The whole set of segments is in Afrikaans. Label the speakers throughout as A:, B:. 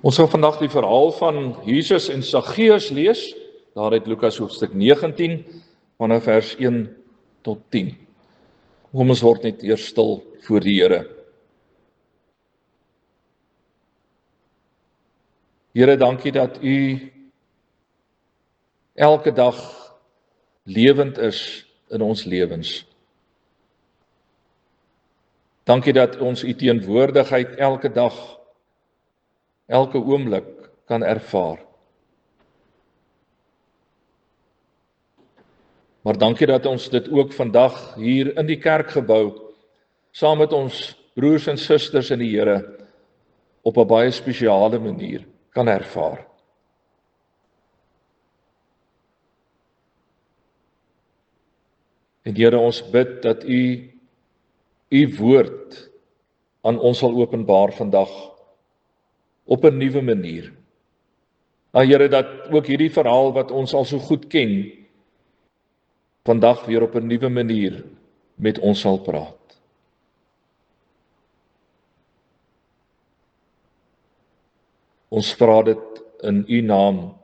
A: Ons gaan vandag die verhaal van Jesus en Saggeus lees, daar uit Lukas hoofstuk 19, vanaf vers 1 tot 10. Kom ons word net eers stil voor die Here. Here, dankie dat U elke dag lewend is in ons lewens. Dankie dat ons U teenwoordigheid elke dag, elke oomblik kan ervaar. Maar dankie dat ons dit ook vandag hier in die kerkgebou, saam met ons broers en susters in die Here, op 'n baie spesiale manier kan ervaar. En Here, ons bid dat U woord aan ons sal openbaar vandag, op 'n nuwe manier. Here, dat ook hierdie verhaal wat ons al so goed ken, vandag weer op 'n nuwe manier met ons sal praat. Ons vra dit in U naam,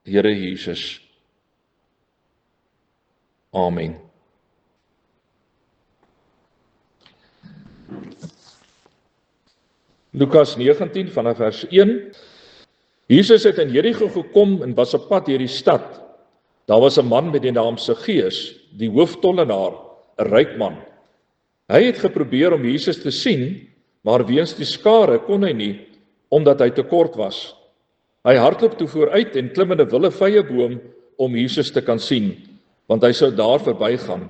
A: Here Jesus. Amen. Lukas 19 vanaf vers 1. Jesus het in Jerigo gekom en was op pad deur die stad. Daar was 'n man met die naam Saggeus, die hooftollenaar, 'n ryk man. Hy het geprobeer om Jesus te sien, maar weens die skare kon hy nie, omdat hy te kort was. Hy hardloop toe vooruit en klim in 'n wille vyeboom om Jesus te kan sien, want hy sou daar verbygaan.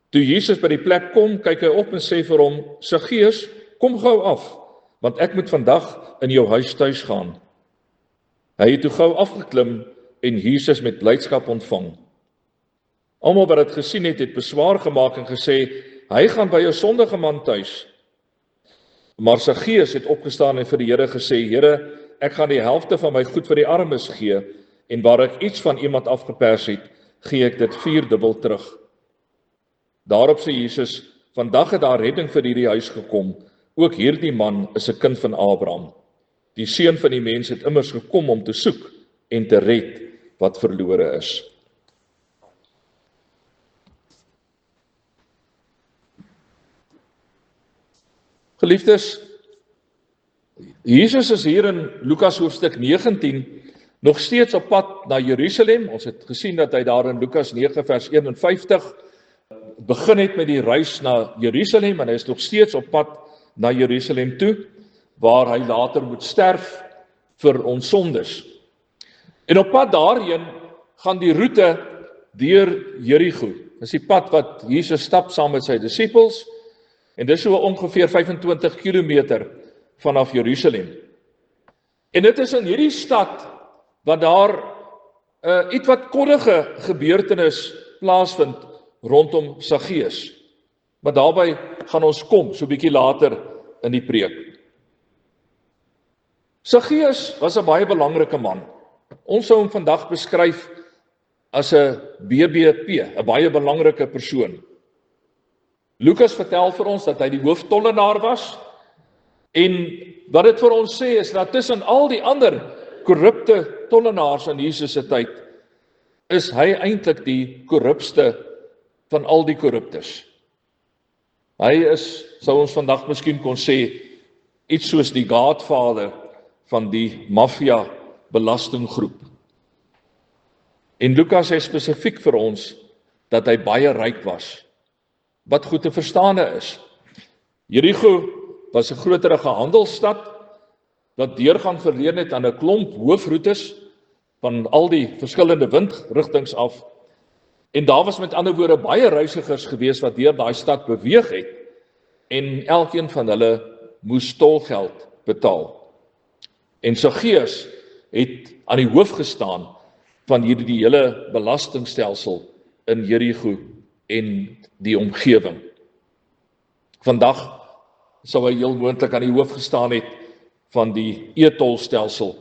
A: Toe Jesus by die plek kom, kyk hy op en sê vir hom: Saggeus, kom gou af, want ek moet vandag in jou huis tuis gaan. Hy het toe gou afgeklim en Jesus met blydskap ontvang. Almal wat dit gesien het, het beswaar gemaak en gesê: hy gaan by 'n sondige man tuis. Maar Saggeus het opgestaan en vir die Here gesê: Here, ek gaan die helfte van my goed vir die armes gee, en waar ek iets van iemand afgepers het, gee ek dit 4-dubbel terug. Daarop sê Jesus: vandag het daar redding vir hierdie huis gekom. Ook hierdie man is 'n kind van Abraham. Die Seun van die mens het immers gekom om te soek en te red wat verlore is. Geliefdes, Jesus is hier in Lukas hoofstuk 19 nog steeds op pad na Jerusalem. Ons het gesien dat hy daar in Lukas 9 vers 51 begin het met die reis na Jerusalem, en hy is nog steeds op pad na Jerusalem toe, waar hy later moet sterf vir ons sondes. En op pad daarheen gaan die roete deur Jerigo. Dis die pad wat Jesus stap saam met sy disippels, en dis so ongeveer 25 kilometer vanaf Jerusalem. En dit is in hierdie stad wat daar iets wat koddige gebeurtenis plaasvind rondom Saggeus. Maar daarby gaan ons kom, so 'n bietjie later in die preek. Saggeus was 'n baie belangrike man. Ons sou hom vandag beskryf as 'n BBP, 'n baie belangrike persoon. Lukas vertel vir ons dat hy die hooftollenaar was, en wat dit vir ons sê is dat tussen al die ander korrupte tollenaars in Jesus se tyd, is hy eintlik die korrupste van al die korruptes. Hy is, sou ons vandag miskien kon sê, iets soos die Godfather van die maffia belastinggroep. En Lukas sê spesifiek vir ons dat hy baie ryk was, wat goed te verstaane is. Jerigo was 'n groterige handelsstad wat deurgang verleen het aan 'n klomp hoofroetes van al die verskillende windrigtings af. En daar was met ander woorde baie reisigers gewees wat deur daai stad beweeg het, en elkeen van hulle moes tolgeld betaal. En Saggeus het aan die hoof gestaan van hierdie hele belastingstelsel in Jerigo en die omgewing. Vandag sou hy heel moontlik aan die hoof gestaan het van die e-tolstelsel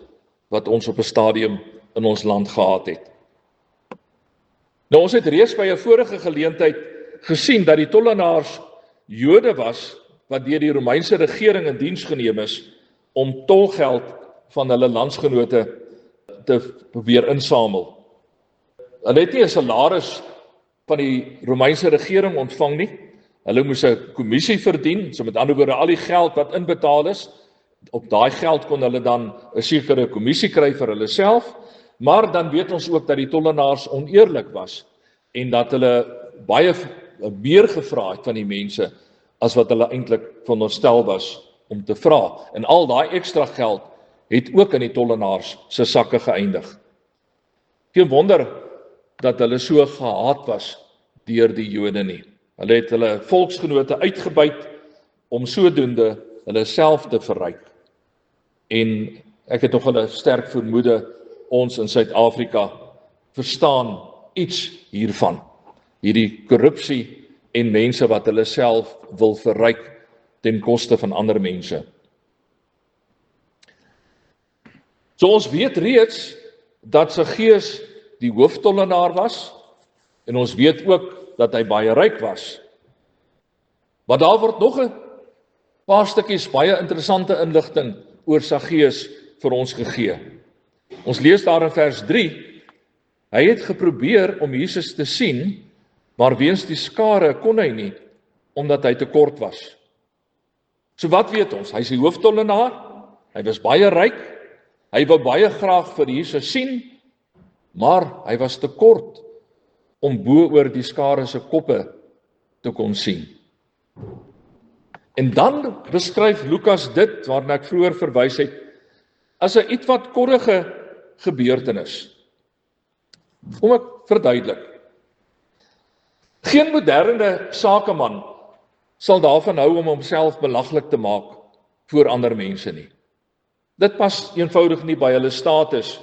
A: wat ons op 'n stadium in ons land gehad het. Nou, ons het reeds by 'n vorige geleentheid gesien dat die tollenaars Jode was wat deur die Romeinse regering in diens geneem is om tolgeld van hulle landsgenote te probeer insamel. Hulle het nie 'n salaris van die Romeinse regering ontvang nie. Hulle moes 'n kommissie verdien, so met ander woorde al die geld wat inbetaal is, op daai geld kon hulle dan 'n sekere kommissie kry vir hulle self, maar dan weet ons ook dat die tollenaars oneerlik was en dat hulle baie meer gevra het van die mense as wat hulle eintlik veronderstel was om te vra. En al daai ekstra geld het ook in die tollenaars se sakke geëindig. Geen wonder dat hulle so gehaat was deur die Jode nie. Hulle het hulle volksgenote uitgebuit om sodoende hulle self te verryk. En ek het nog 'n sterk vermoede ons in Suid-Afrika verstaan iets hiervan. Hierdie korrupsie en mense wat hulle self wil verryk ten koste van ander mense. So ons weet reeds dat Saggeus die hooftollenaar was en ons weet ook dat hy baie ryk was. Maar daar word nog 'n paar stukkies baie interessante inligting oor Saggeus vir ons gegee. Ons lees daar in vers 3, hy het geprobeer om Jesus te sien, maar weens die skare kon hy nie, omdat hy te kort was. So wat weet ons? Hy is die hooftollenaar, hy was baie ryk, hy wou baie graag vir Jesus sien, maar hy was te kort om bo oor die skare se koppe te kon sien. En dan beskryf Lukas dit, waarna ek vroeër verwys het, as 'n ietwat korrige gebeurtenis. Kom ek verduidelik. Geen moderne sakeman sal daarvan hou om homself belaglik te maak voor ander mense nie. Dit pas eenvoudig nie by hulle status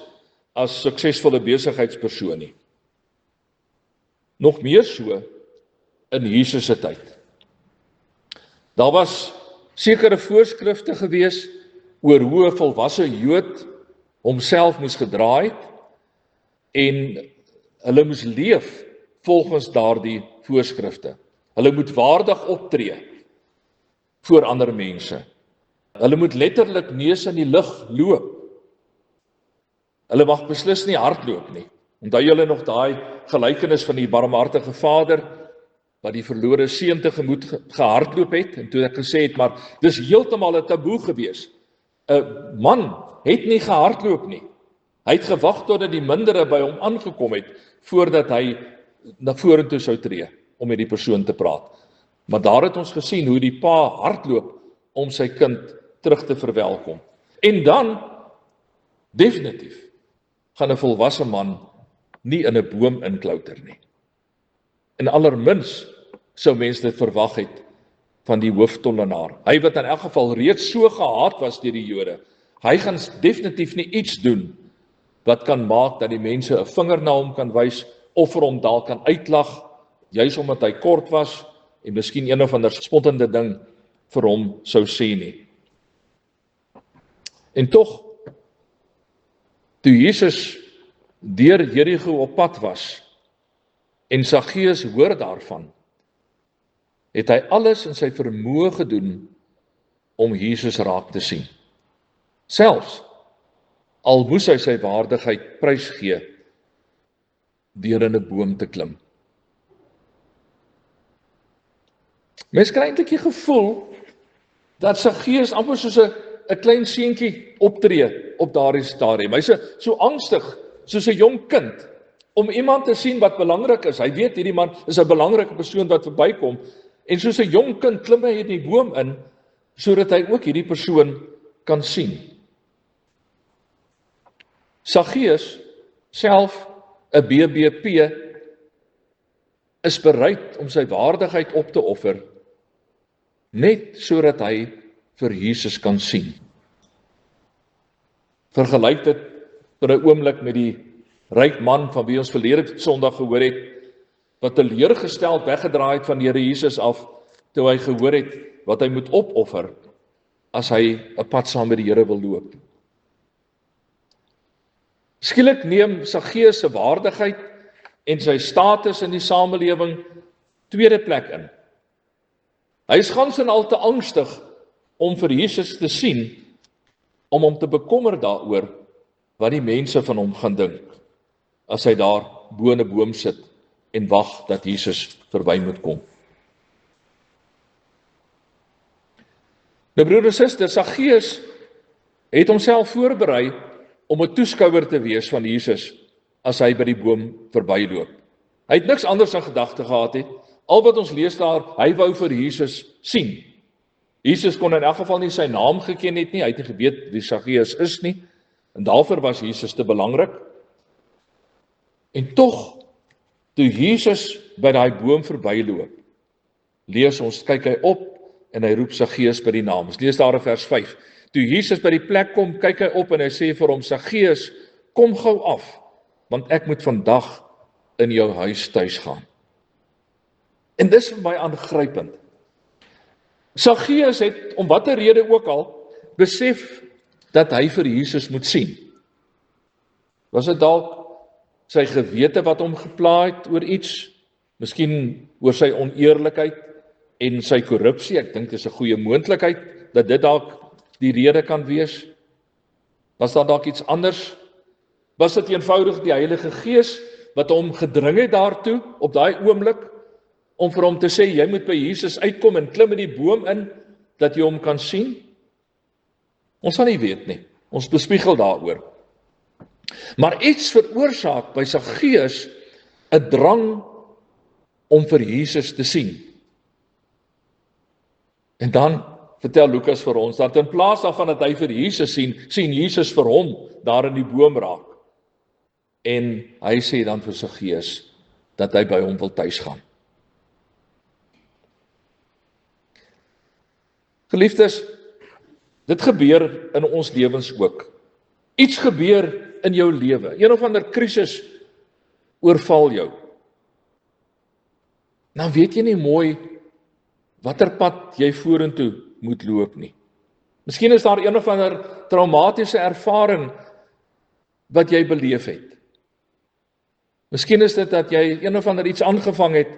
A: as suksesvolle besigheidspersoon nie. Nog meer so in Jesus se tyd. Daar was sekere voorskrifte gewees oor hoe 'n volwasse Jood homself moes gedra het en hulle moes leef volgens daardie voorskrifte. Hulle moet waardig optree voor ander mense. Hulle moet letterlik neus in die lug loop. Hulle mag beslis nie hardloop nie. Onthou julle nog daai gelykenis van die barmhartige vader wat die verlore seun tegemoet gehardloop het en toe ek gesê het, maar dis heeltemal 'n taboe gewees. 'n Man het nie gehardloop nie. Hy het gewag totdat die mindere by hom aangekom het voordat hy na vorentoe sou tree om met die persoon te praat. Maar daar het ons gesien hoe die pa hardloop om sy kind terug te verwelkom. En dan definitief gaan 'n volwasse man nie in 'n boom inklouter nie. En allermins sou mense dit verwag het van die hooftollenaar. Hy wat in elk geval reeds so gehaat was deur die Jode. Hy gaan definitief nie iets doen wat kan maak dat die mense 'n vinger na hom kan wys of vir hom dalk kan uitlag, juis omdat hy kort was en miskien een of ander spottende ding vir hom sou sê nie. En tog, toe Jesus deur Jerigo op pad was en Saggeus hoor daarvan, het hy alles in sy vermoë gedoen om Jesus raak te sien. Selfs al moes hy sy waardigheid prysgee deur in 'n boom te klim. Mens kry eintlik die gevoel dat Saggeus amper soos 'n klein seentjie optree op daardie stadium. Hy's so angstig, soos 'n jong kind, om iemand te sien wat belangrik is. Hy weet hierdie man is 'n belangrike persoon wat verbykom, en soos 'n jong kind klim hy in die boom in, sodat hy ook hierdie persoon kan sien. Saggeus, self 'n BBP, is bereid om sy waardigheid op te offer, net sodat hy vir Jesus kan sien. Vergelyk dit vir 'n oomblik met die ryk man van wie ons verlede Sondag gehoor het, wat teleurgesteld weggedraai het van die Here Jesus af, toe hy gehoor het wat hy moet opoffer as hy 'n pad saam met die Here wil loop. Skielik neem Saggeus se waardigheid en sy status in die samelewing tweede plek in. Hy is gans en al te angstig om vir Jesus te sien, om hom te bekommer daaroor wat die mense van hom gaan dink, as hy daar bo in 'n boom sit en wag dat Jesus verby moet kom. Nou broer en suster, Saggeus het homself voorberei om 'n toeskouer te wees van Jesus as hy by die boom verbyloop. Hy het niks anders in gedagte gehad het. Al wat ons lees daar, hy wou vir Jesus sien. Jesus kon in elk geval nie sy naam geken het nie, hy het nie geweet wie Saggeus is nie, en daarvoor was Jesus te belangrik. En tog, toe Jesus by daai boom verbyloop, lees ons, kyk hy op en hy roep Saggeus by die naam. Ons lees daar in vers 5. Toe Jesus by die plek kom, kyk hy op en hy sê vir hom, Saggeus, kom gou af, want ek moet vandag in jou huis tuis gaan. En dis vir my aangrypend. Saggeus het, om watter rede ook al, besef dat hy vir Jesus moet sien. Was dit dalk sy gewete wat hom gepla het oor iets? Miskien oor sy oneerlikheid en sy korrupsie? Ek dink dis 'n goeie moontlikheid dat dit dalk die rede kan wees. Was daar dalk iets anders? Was dit eenvoudig die Heilige Gees wat hom gedring het daartoe op daai oomblik om vir hom te sê, jy moet by Jesus uitkom en klim in die boom in, dat jy hom kan sien? Ons sal nie weet nie. Ons bespiegel daaroor. Maar iets veroorsaak by Saggeus 'n drang om vir Jesus te sien. En dan vertel Lukas vir ons dat in plaas daarvan dat hy vir Jesus sien Jesus vir hom daar in die boom raak. En hy sê dan vir Saggeus dat hy by hom wil tuis gaan. Geliefdes, dit gebeur in ons lewens ook. Iets gebeur in jou lewe. Een of ander krisis oorval jou. Dan weet jy nie mooi watter pad jy vorentoe moet loop nie. Miskien is daar een of ander traumatiese ervaring wat jy beleef het. Miskien is dit dat jy een of ander iets aangevang het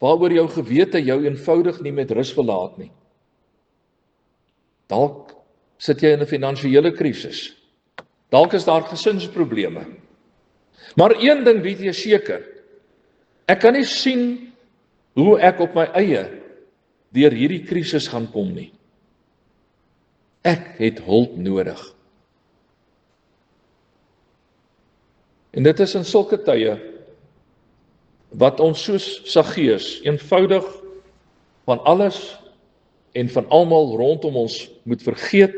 A: waaroor jou gewete jou eenvoudig nie met rus wil laat nie. Dalk sit jy in 'n finansiële krisis. Dalk is daar gesinsprobleme. Maar een ding weet jy seker, ek kan nie sien hoe ek op my eie deur hierdie krisis gaan kom nie. Ek het hulp nodig. En dit is in sulke tye wat ons soos Saggeus eenvoudig van alles en van almal rondom ons moet vergeet,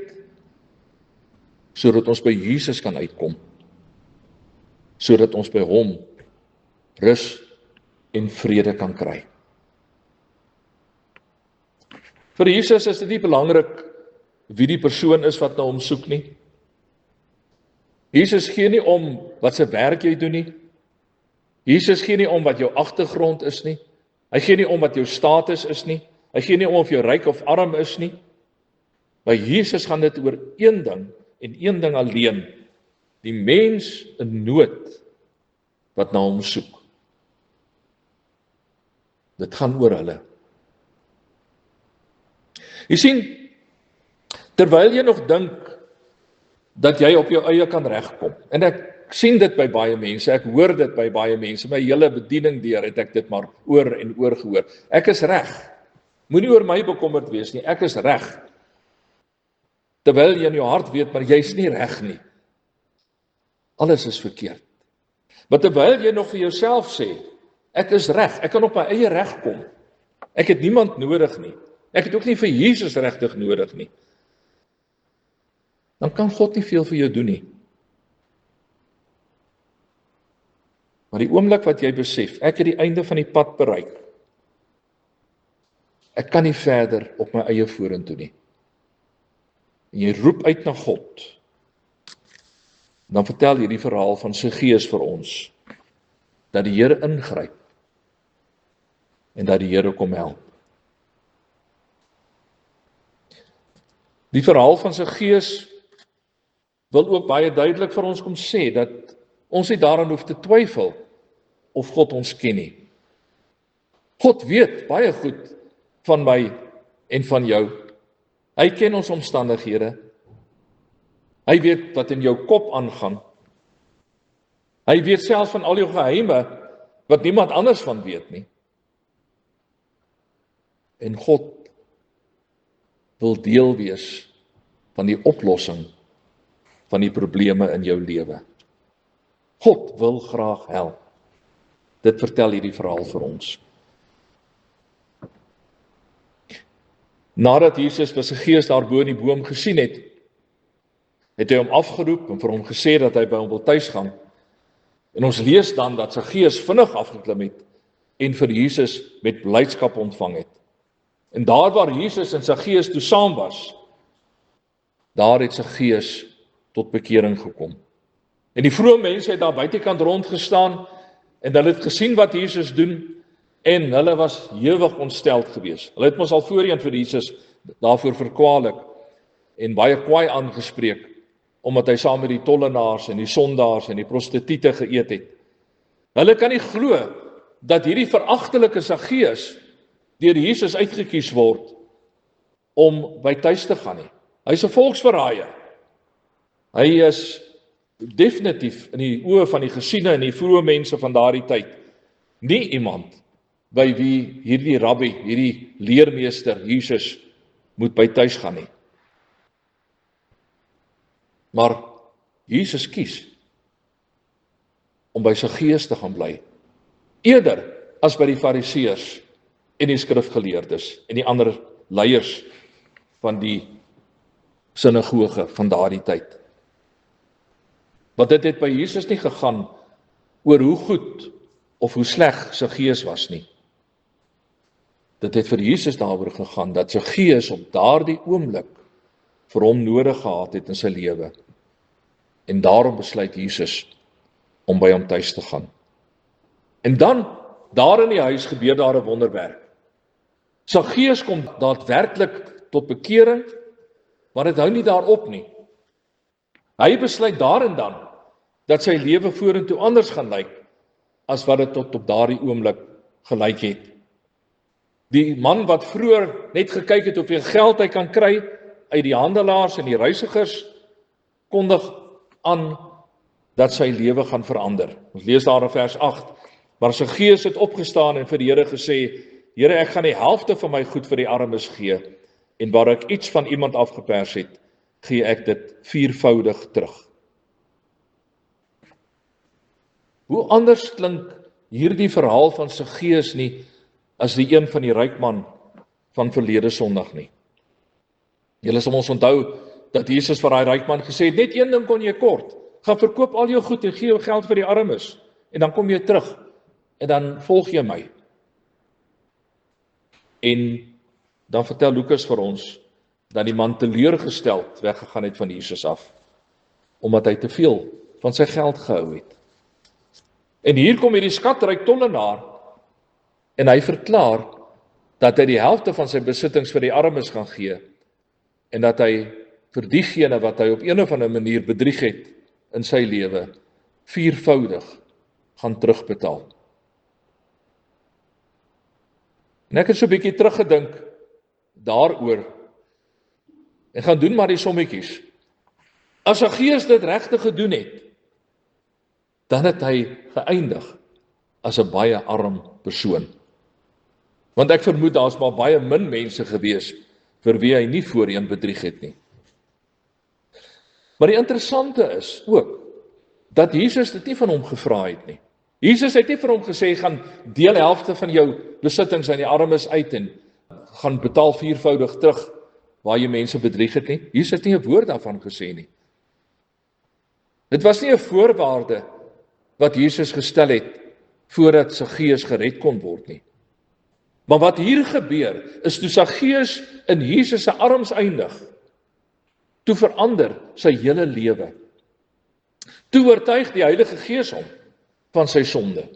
A: sodat ons by Jesus kan uitkom, sodat ons by hom rus en vrede kan kry. Vir Jesus is dit nie belangrik wie die persoon is wat na hom soek nie. Jesus gee nie om wat se werk jy doen nie. Jesus gee nie om wat jou agtergrond is nie. Hy gee nie om wat jou status is nie. Hy gee nie om of jy ryk of arm is nie. By Jesus gaan dit oor een ding en een ding alleen. Die mens in nood wat na hom soek. Dit gaan oor hulle. Jy sien, terwyl jy nog dink dat jy op jou eie kan regkom, en ek sien dit by baie mense, ek hoor dit by baie mense, my hele bediening deur het ek dit maar oor en oor gehoor. Ek is reg. Moenie oor my bekommerd wees nie, ek is reg. Terwyl jy in jou hart weet, maar jy's nie reg nie. Alles is verkeerd. Maar terwyl jy nog vir jouself sê, ek is reg, ek kan op my eie reg kom. Ek het niemand nodig nie. Ek het ook nie vir Jesus regtig nodig nie. Dan kan God nie veel vir jou doen nie. Maar die oomblik wat jy besef, ek het die einde van die pad bereik. Ek kan nie verder op my eie vorentoe nie. En jy roep uit na God. Dan vertel hierdie verhaal van Saggeus vir ons, dat die Here ingryp, en dat die Here kom help. Die verhaal van Saggeus wil ook baie duidelik vir ons kom sê, dat ons nie daaraan hoef te twyfel of God ons ken nie. God weet baie goed van my en van jou. Hy ken ons omstandighede. Hy weet wat in jou kop aangaan. Hy weet selfs van al jou geheime, wat niemand anders van weet nie. En God wil deel wees van die oplossing van die probleme in jou lewe. God wil graag help. Dit vertel hierdie verhaal vir ons. Nadat Jesus vir sy gees daarbo in die boom gesien het, het hy hom afgeroep en vir hom gesê dat hy by hom wil tuis gaan. En ons lees dan dat sy gees vinnig afgeklim het en vir Jesus met blydskap ontvang het. En daar waar Jesus en sy gees toe saam was, daar het sy gees tot bekering gekom. En die vroeë mense het daar buitekant rondgestaan en hulle het gesien wat Jesus doen en hulle was hewig ontsteld geweest. Hulle het mos al voorheen vir Jesus daarvoor verkwalik en baie kwaai aangespreek omdat hy saam met die tollenaars en die sondaars en die prostituie geëet het. Hulle kan nie glo dat hierdie veragtelike Saggeus deur Jesus uitgekies word om by tuis te gaan nie. Hy's 'n volksverraaier. Hy is definitief in die oë van die gesiene en die vroeë mense van daardie tyd nie iemand by wie hierdie rabbi, hierdie leermeester Jesus moet by tuis gaan nie. Maar Jesus kies om by Saggeus te gaan bly, eerder as by die Fariseërs en die skrifgeleerdes en die ander leiers van die sinagoge van daardie tyd. Want dit het by Jesus nie gegaan oor hoe goed of hoe sleg Saggeus was nie. Dit het vir Jesus daaroor gegaan dat Saggeus op daardie oomblik vir hom nodig gehad het in sy lewe. En daarom besluit Jesus om by hom tuis te gaan. En dan, daar in die huis gebeur daar 'n wonderwerk. Saggeus kom daadwerklik tot bekering, maar dit hou nie daarop nie. Hy besluit daar en dan dat sy lewe vorentoe anders gaan lyk as wat dit tot op daardie oomblik gelyk het. Die man wat vroeër net gekyk het hoeveel geld hy kan kry uit die handelaars en die reisigers, kondig aan dat sy lewe gaan verander. Ons lees daar in vers 8, maar Saggeus het opgestaan en vir die Here gesê, Here, ek gaan die helfte van my goed vir die armes gee, en waar ek iets van iemand afgepers het, gee ek dit 4voudig terug. Hoe anders klink hierdie verhaal van Saggeus nie as die een van die ryk man van verlede Sondag nie. Julle sal ons onthou dat Jesus vir daai ryk man gesê het, net een ding kon jy kort, gaan verkoop al jou goed en gee jou geld vir die armes, en dan kom jy terug, en dan volg jy my. En dan vertel Lukas vir ons, dat die man teleurgesteld weggegaan het van Jesus af, omdat hy te veel van sy geld gehou het. En hier kom hierdie skatryk tollenaar, en hy verklaar, dat hy die helfte van sy besittings vir die armes gaan gee, en dat hy vir diegene wat hy op een of ander manier bedrieg het in sy lewe, 4voudig gaan terugbetaal. En ek het so 'n bietjie teruggedink daaroor, en gaan doen maar die sommetjies. As Saggeus dit regtig gedoen het, dan het hy geëindig as 'n baie arm persoon. Want ek vermoed daar's maar baie min mense gewees vir wie hy nie voorheen bedrieg het nie. Maar die interessante is ook dat Jesus dit nie van hom gevra het nie. Jesus het nie vir hom gesê, gaan deel helfte van jou besittings aan die armes uit en gaan betaal 4voudig terug waar jy mense bedrieg het nie. Jesus het nie 'n woord daarvan gesê nie. Dit was nie 'n voorwaarde wat Jesus gestel het voordat Saggeus gered kon word nie. Maar wat hier gebeur is toe Saggeus in Jesus se arms eindig, toe verander sy hele lewe. Toe oortuig die Heilige Gees hom van sy sonde.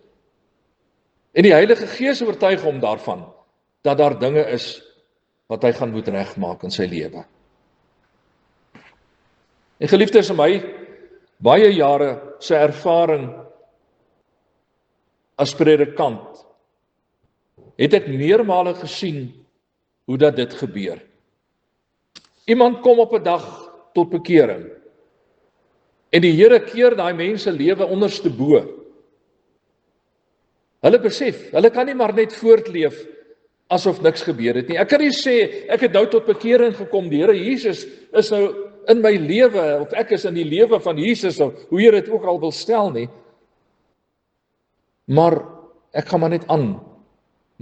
A: En die Heilige Gees oortuig hom daarvan dat daar dinge is wat hy gaan moet regmaak in sy lewe. En geliefdes, in my baie jare se ervaring as predikant, het ek meermale gesien hoe dat dit gebeur. Iemand kom op 'n dag tot bekering, En die Here keer daai mense lewe onderste bo. Hulle besef, hulle kan nie maar net voortleef asof niks gebeur het nie. Ek kan nie sê, ek het nou tot bekering gekom, die Here Jesus is nou in my lewe, of ek is in die lewe van Jesus, of hoe jy dit ook al wil stel nie. Maar ek gaan maar net aan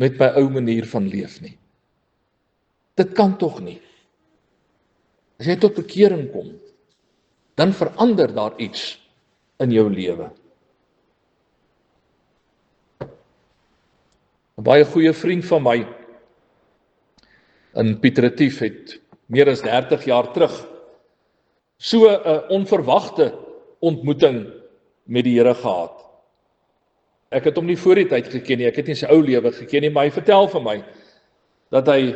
A: met my ou manier van leef nie. Dit kan tog nie. As jy tot bekering kom, dan verander daar iets in jou lewe. 'n Baie goeie vriend van my in Piet Retief het meer as 30 jaar terug so 'n onverwagte ontmoeting met die Here gehad. Ek het hom nie voor die tyd geken nie, ek het nie sy ou lewe geken nie, maar hy vertel vir my dat hy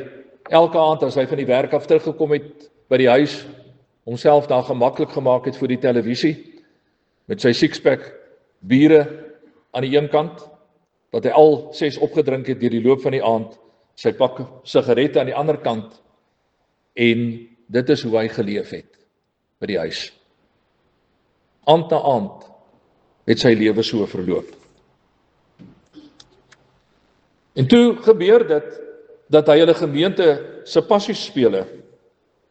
A: elke aand as hy van die werk af teruggekom het by die huis, homself daar gemaklik gemaak het voor die televisie, met sy sixpack biere aan die een kant, dat hy al 6 opgedrink het deur die loop van die aand, sy pak sigarette aan die ander kant, en dit is hoe hy geleef het by die huis. Aand na aand het sy lewe so verloop. En toe gebeur dit, dat hy 'n gemeente se passiespele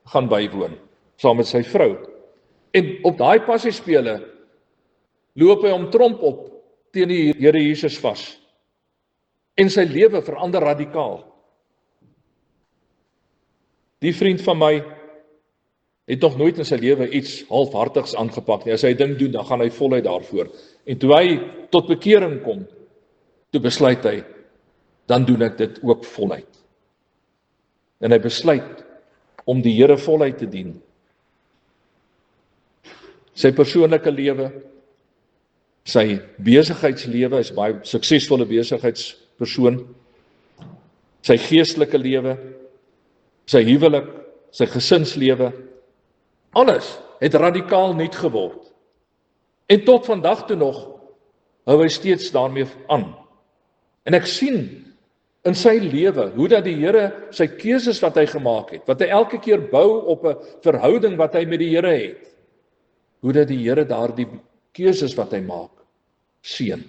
A: gaan bywoon, saam met sy vrou. En op daai passiespele loop hy om tromp op teen die Here Jesus vas. En sy lewe verander radikaal. Die vriend van my het nog nooit in sy lewe iets halfhartigs aangepak nie. As hy 'n ding doen, dan gaan hy voluit daarvoor. En toe hy tot bekering kom, toe besluit hy, dan doen ek dit ook voluit. En hy besluit om die Here voluit te dien. Sy persoonlike lewe, sy besigheidslewe, is baie suksesvolle besigheidspersoon, sy geestelike lewe, sy huwelik, sy gesinslewe, alles het radikaal nuut geword. En tot vandag toe nog hou hy steeds daarmee aan. En ek sien in sy lewe hoe dat die Here sy keuses wat hy gemaak het, wat hy elke keer bou op 'n verhouding wat hy met die Here het, hoe dat die Here daardie keuses wat hy maak seën.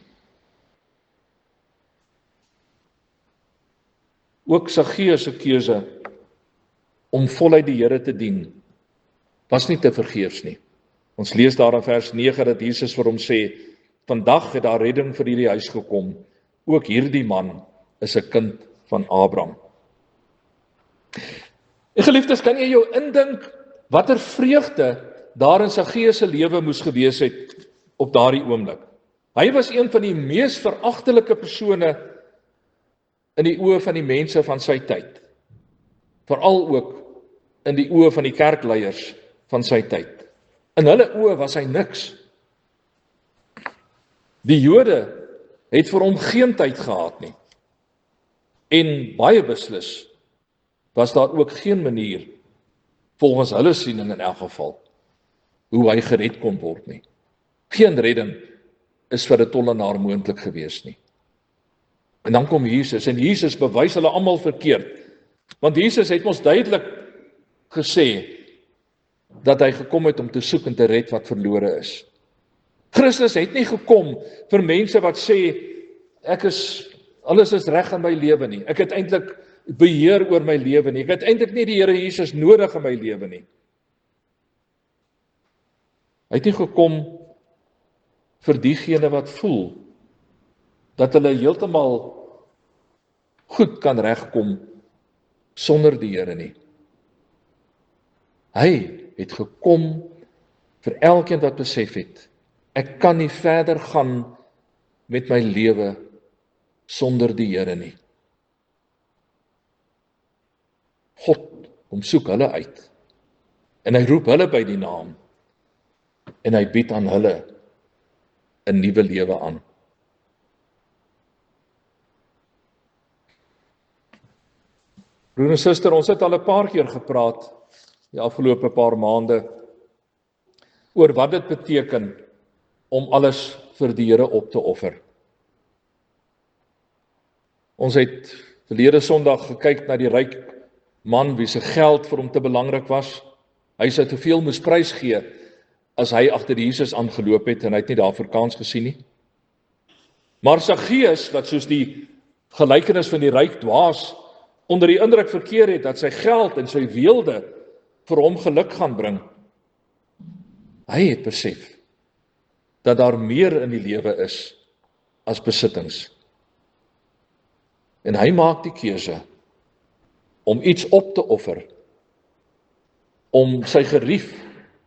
A: Ook Saggeus se keuse om voluit die Here te dien was nie te vergeefs nie. Ons lees daar in vers 9 dat Jesus vir hom sê, vandag het daar redding vir hierdie huis gekom, ook hierdie man is 'n kind van Abraham. En geliefdes, kan jy jou indink watter vreugde daar in Saggeus se lewe moes gewees het op daardie oomblik? Hy was een van die mees veragtelike persone in die oë van die mense van sy tyd. Veral ook in die oë van die kerkleiers van sy tyd. In hulle oë was hy niks. Die Jode het vir hom geen tyd gehad nie. En baie beslis was daar ook geen manier, volgens hulle siening in elk geval, hoe hy gered kon word nie. Geen redding is vir 'n tollenaar moontlik gewees nie. En dan kom Jesus, en Jesus bewys hulle almal verkeerd. Want Jesus het ons duidelik gesê dat hy gekom het om te soek en te red wat verlore is. Christus het nie gekom vir mense wat sê, alles is reg in my lewe nie. Ek het eintlik beheer oor my lewe nie. Ek het eintlik nie die Here Jesus nodig in my lewe nie. Hy het nie gekom vir diegene wat voel dat hulle heeltemal goed kan regkom sonder die Here nie. Hy het gekom vir elkeen wat besef het, ek kan nie verder gaan met my lewe sonder die Here nie. God kom soek hulle uit, en hy roep hulle by die naam, en hy bied aan hulle 'n nuwe lewe aan. Broer en suster, ons het al 'n paar keer gepraat die afgelope paar maande oor wat dit beteken om alles vir die Here op te offer. Ons het verlede Sondag gekyk na die ryk man wie se geld vir hom te belangrik was. Hy sou te veel moes prys gee as hy agter Jesus aangeloop het en hy het nie daarvoor kans gesien nie. Maar Saggeus, wat soos die gelykenis van die ryk dwaas onder die indruk verkeer het dat sy geld en sy weelde vir hom geluk gaan bring, hy het besef dat daar meer in die lewe is as besittings. En hy maak die keuse om iets op te offer, om sy gerief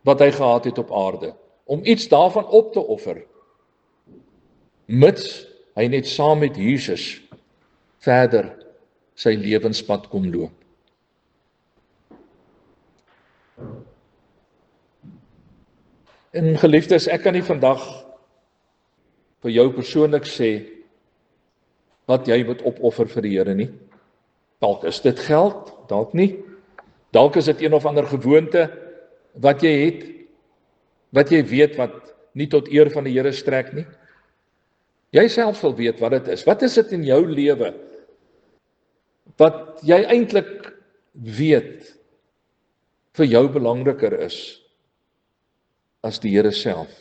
A: wat hy gehad het op aarde, om iets daarvan op te offer, mits hy net saam met Jesus verder sy lewenspad kom loop. En geliefdes, ek kan nie vandag vir jou persoonlik sê wat jy moet opoffer vir die Here nie. Dalk is dit geld, dalk nie. Dalk is dit een of ander gewoonte wat jy het, wat jy weet wat nie tot eer van die Here strek nie. Jy self sal weet wat dit is. Wat is dit in jou lewe wat jy eintlik weet vir jou belangriker is as die Here self?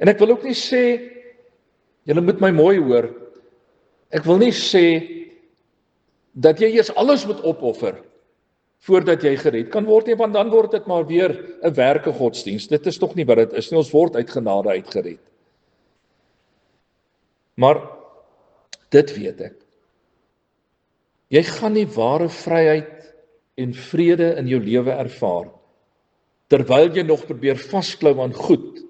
A: En ek wil ook nie sê, julle moet my mooi hoor, ek wil nie sê dat jy eers alles moet opoffer voordat jy gered kan word nie, want dan word dit maar weer 'n werke godsdienst. Dit is tog nie wat dit is nie, ons word uit genade uitgered. Maar dit weet ek. Jy gaan nie ware vryheid en vrede in jou lewe ervaar terwyl jy nog probeer vasklou aan goed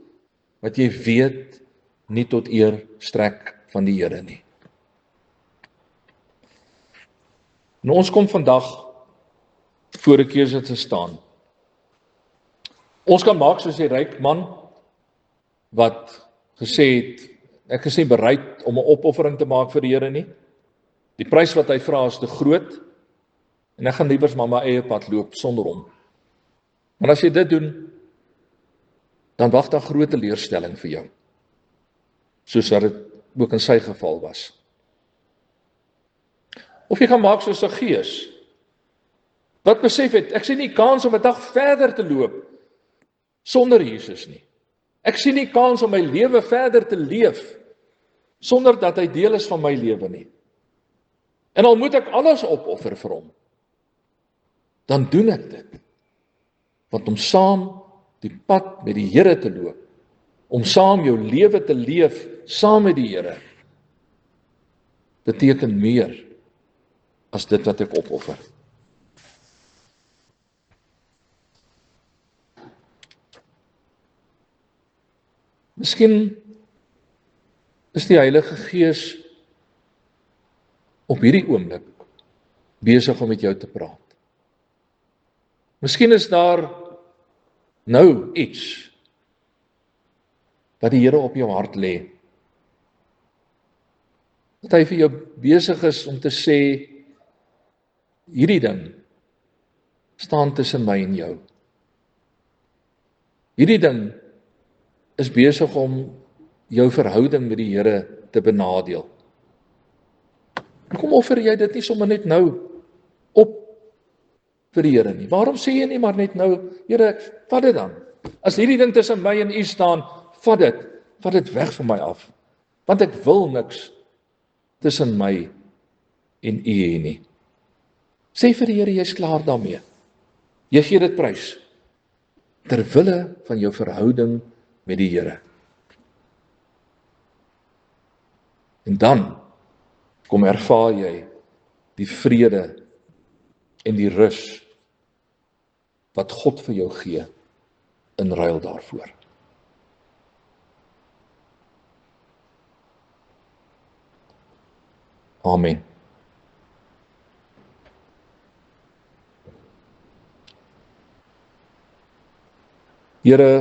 A: wat jy weet nie tot eer strek van die Here nie. Nou ons kom vandag voor 'n keuse te staan. Ons kan maak soos die ryk man wat gesê het, ek is nie bereid om 'n opoffering te maak vir die Here nie. Die prys wat hy vra is te groot en ek gaan liewers maar my eie pad loop sonder hom. Maar as jy dit doen, dan wag daar groot teleurstelling vir jou. Soos wat dit ook in sy geval was. Of jy gaan maak soos Saggeus, wat besef het, ek sien nie kans om 'n dag verder te loop sonder Jesus nie. Ek sien nie kans om my lewe verder te leef sonder dat hy deel is van my lewe nie. En al moet ek alles opoffer vir hom, dan doen ek dit. Want om saam die pad met die Here te loop, om saam jou lewe te leef saam met die Here, beteken meer as dit wat ek opoffer. Miskien is die Heilige Gees op hierdie oomblik besig om met jou te praat. Miskien is daar nou iets wat die Here op jou hart lê. Dat hy vir jou besig is om te sê, hierdie ding staan tussen my en jou. Hierdie ding is besig om jou verhouding met die Here te benadeel. Hoekom offer jy dit nie sommer net nou op vir die Here nie? Waarom sê jy nie maar net nou, Here, vat dit dan. As hierdie ding tussen my en U staan, vat dit weg van my af. Want ek wil niks tussen my en U hê nie. Sê vir die Here, jy's klaar daarmee. Jy gee dit prys ter wille van jou verhouding met die Here. En dan kom ervaar jy die vrede en die rus wat God vir jou gee in ruil daarvoor. Amen. Here,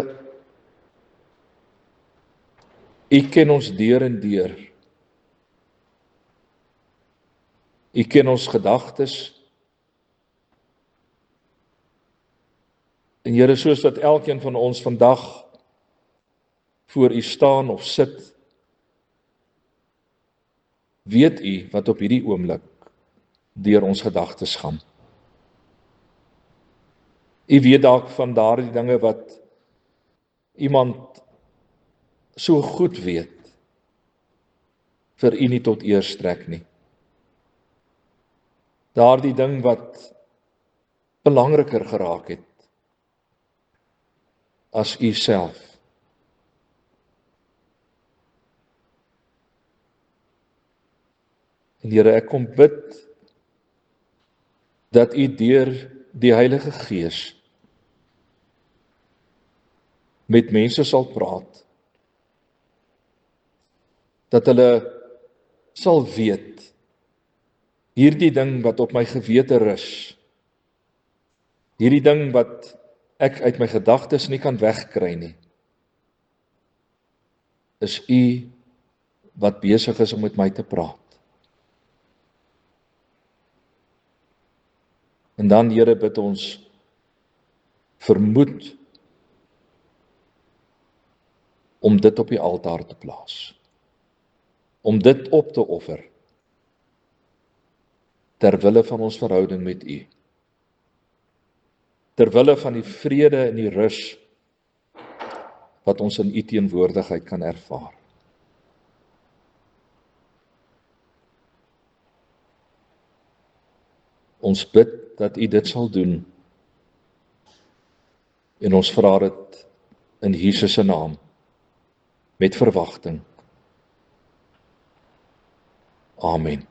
A: U ken ons deur en deur. U ken ons gedagtes. En Here, soos wat elkeen van ons vandag voor U staan of sit, weet U wat op hierdie oomblik deur ons gedagtes gaan. U weet dalk van daardie dinge wat iemand so goed weet, vir u nie tot eer strek nie. Daardie ding wat belangriker geraak het as u self. En Here, ek kom bid dat u deur die Heilige Gees met mense sal praat, dat hulle sal weet, hierdie ding wat op my gewete rus, hierdie ding wat ek uit my gedagtes nie kan wegkry nie, is u wat besig is om met my te praat. En dan, Here, bid ons vermoed om dit op die altaar te plaas, om dit op te offer, ter wille van ons verhouding met u, ter wille van die vrede en die rus wat ons in u teenwoordigheid kan ervaar. Ons bid dat u dit sal doen, en ons vra dit in Jesus se naam, met verwagting. Amen.